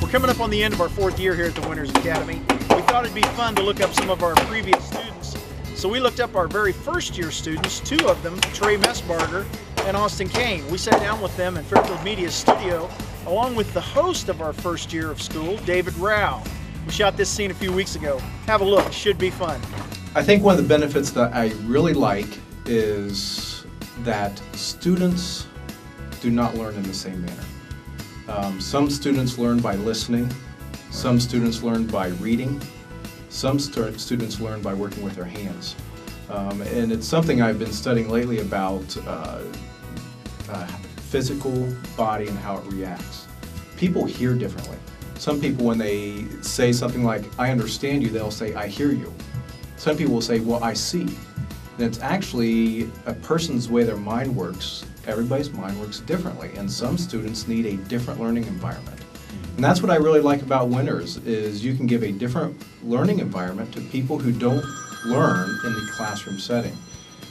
We're coming up on the end of our 4th year here at the Winners Academy. We thought it'd be fun to look up some of our previous students. So we looked up our very first year students, 2 of them, Trey Messbarger and Austin Kane. We sat down with them in Fairfield Media's studio, along with the host of our first year of school, David Rao. We shot this scene a few weeks ago. Have a look, it should be fun. I think one of the benefits that I really like is that students do not learn in the same manner. Some students learn by listening, some students learn by reading, some students learn by working with their hands. And it's something I've been studying lately about physical body and how it reacts. People hear differently. Some people, when they say something like, I understand you, they'll say, I hear you. Some people will say, well, I see. And it's actually a person's way their mind works. Everybody's mind works differently, and some students need a different learning environment. And that's what I really like about Winners, is you can give a different learning environment to people who don't learn in the classroom setting.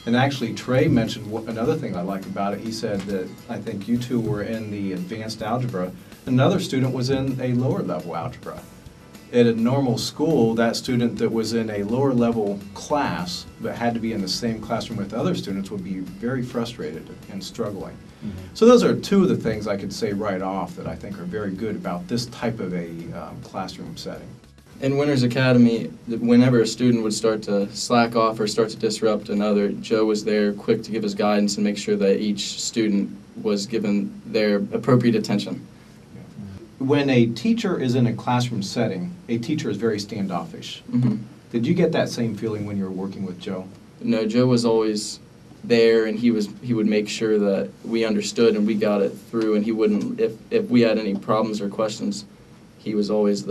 And actually, Trey mentioned another thing I like about it. He said that I think you two were in the advanced algebra. Another student was in a lower level algebra. At a normal school, that student that was in a lower level class but had to be in the same classroom with other students would be very frustrated and struggling. Mm-hmm. So those are 2 of the things I could say right off that I think are very good about this type of a classroom setting. In Winners Academy, whenever a student would start to slack off or start to disrupt another, Joe was there quick to give his guidance and make sure that each student was given their appropriate attention. When a teacher is in a classroom setting, a teacher is very standoffish. Mm-hmm. Did you get that same feeling when you were working with Joe? No, Joe was always there, and he would make sure that we understood and we got it through, and he wouldn't, if we had any problems or questions, he was always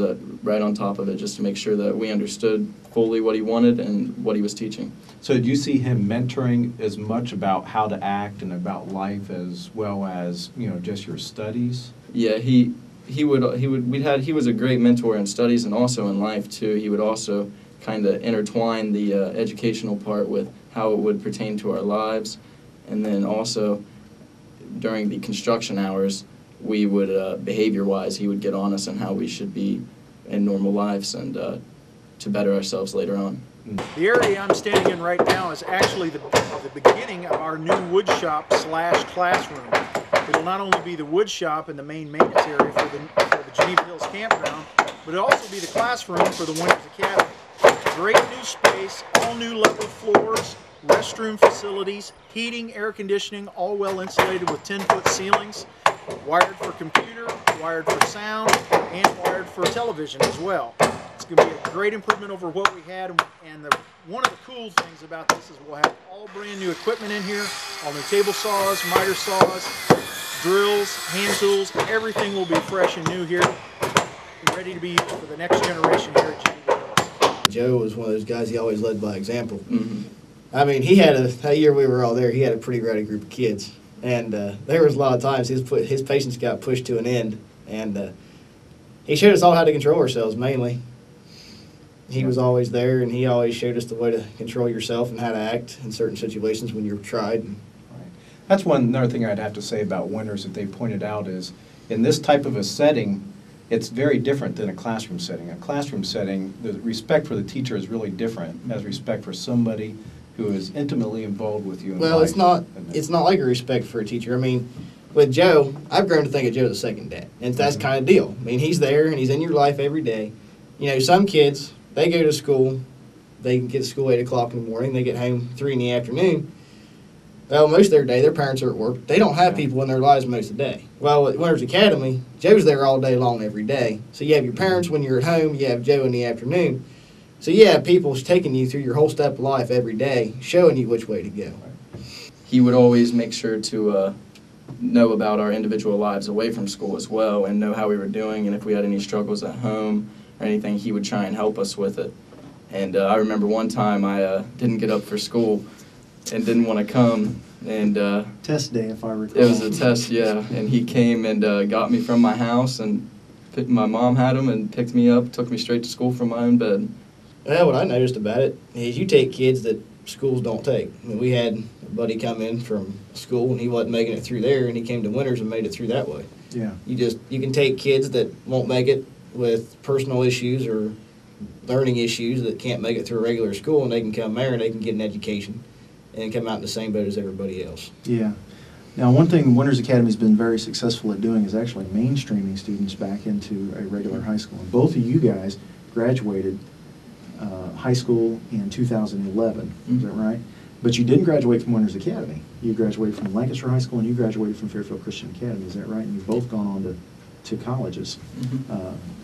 right on top of it just to make sure that we understood fully what he wanted and what he was teaching. So did you see him mentoring as much about how to act and about life as well as, just your studies? Yeah, he was a great mentor in studies and also in life too. He would also kind of intertwine the educational part with how it would pertain to our lives, and then also during the construction hours, we would behavior-wise, he would get on us on how we should be in normal lives and to better ourselves later on. The area I'm standing in right now is actually the beginning of our new wood shop / classroom. It'll not only be the wood shop and the main maintenance area for the Geneva Hills campground, but it'll also be the classroom for the Winners Academy. Great new space, all new level floors, restroom facilities, heating, air conditioning, all well insulated with 10-foot ceilings, wired for computer, wired for sound, and wired for television as well. It's going to be a great improvement over what we had, and one of the cool things about this is we'll have all brand new equipment in here, all new table saws, miter saws, drills, hand tools, everything will be fresh and new here, ready to be used for the next generation here at Geneva Hills. Joe was one of those guys, he always led by example. Mm-hmm. I mean, he had that year we were all there, he had a pretty rowdy group of kids. And there was a lot of times his patience got pushed to an end. And he showed us all how to control ourselves, mainly. He was always there, and he always showed us the way to control yourself and how to act in certain situations when you're tried. Right. That's another thing I'd have to say about Winners that they pointed out is, in this type of a setting, it's very different than a classroom setting. A classroom setting, the respect for the teacher is really different as respect for somebody who is intimately involved with you in Well, life. it's not like a respect for a teacher. I mean, with Joe, I've grown to think of Joe as a second dad, and that's kind of deal. I mean, he's there, and he's in your life every day. Some kids, they go to school, they get to school 8 o'clock in the morning, they get home 3 in the afternoon. Well, most of their day, their parents are at work. They don't have people in their lives most of the day. Well, at Winners Academy, Joe's there all day long every day. So you have your parents when you're at home, you have Joe in the afternoon. So you have people taking you through your whole step of life every day, showing you which way to go. He would always make sure to know about our individual lives away from school as well, and know how we were doing, and if we had any struggles at home or anything, he would try and help us with it. And I remember one time I didn't get up for school and didn't want to come, and test day, if I recall. It was a test, yeah, and he came and got me from my house, and my mom had him and picked me up, took me straight to school from my own bed. Well, what I noticed about it is you take kids that schools don't take. I mean, we had a buddy come in from school, and he wasn't making it through there, and he came to Winners and made it through that way. Yeah. You can take kids that won't make it with personal issues or learning issues that can't make it through a regular school, and they can come there and they can get an education and come out in the same boat as everybody else. Yeah. Now, one thing Winters Academy has been very successful at doing is actually mainstreaming students back into a regular high school. And both of you guys graduated high school in 2011, is that right? But you didn't graduate from Winters Academy. You graduated from Lancaster High School and you graduated from Fairfield Christian Academy, is that right? And you've both gone on to colleges.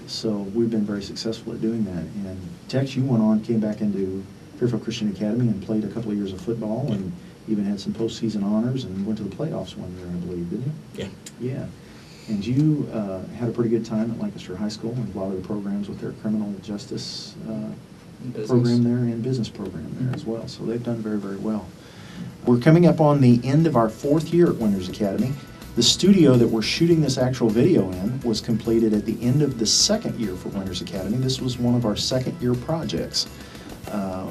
So we've been very successful at doing that. And Tex, you went on, came back into Fairfield Christian Academy and played a couple of years of football and even had some postseason honors and went to the playoffs one year, I believe, didn't you? Yeah. Yeah. And you had a pretty good time at Lancaster High School and a lot of the programs with their criminal justice program there and business program there as well. So they've done very, very well. We're coming up on the end of our 4th year at Winters Academy. The studio that we're shooting this actual video in was completed at the end of the 2nd year for Winters Academy. This was one of our 2nd year projects.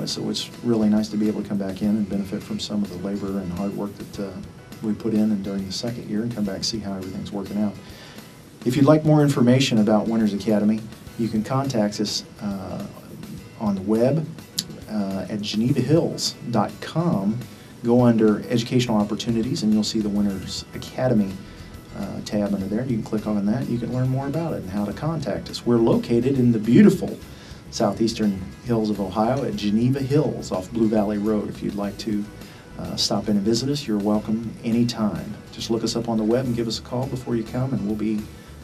So it's really nice to be able to come back in and benefit from some of the labor and hard work that we put in and during the 2nd year and come back and see how everything's working out. If you'd like more information about Winters Academy, you can contact us on the web at genevahills.com. Go under Educational Opportunities and you'll see the Winters Academy tab under there. You can click on that. You can learn more about it and how to contact us. We're located in the beautiful southeastern hills of Ohio at Geneva Hills off Blue Valley Road. If you'd like to stop in and visit us, you're welcome anytime. Just look us up on the web and give us a call before you come, and we'll be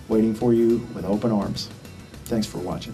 waiting for you with open arms. Thanks for watching.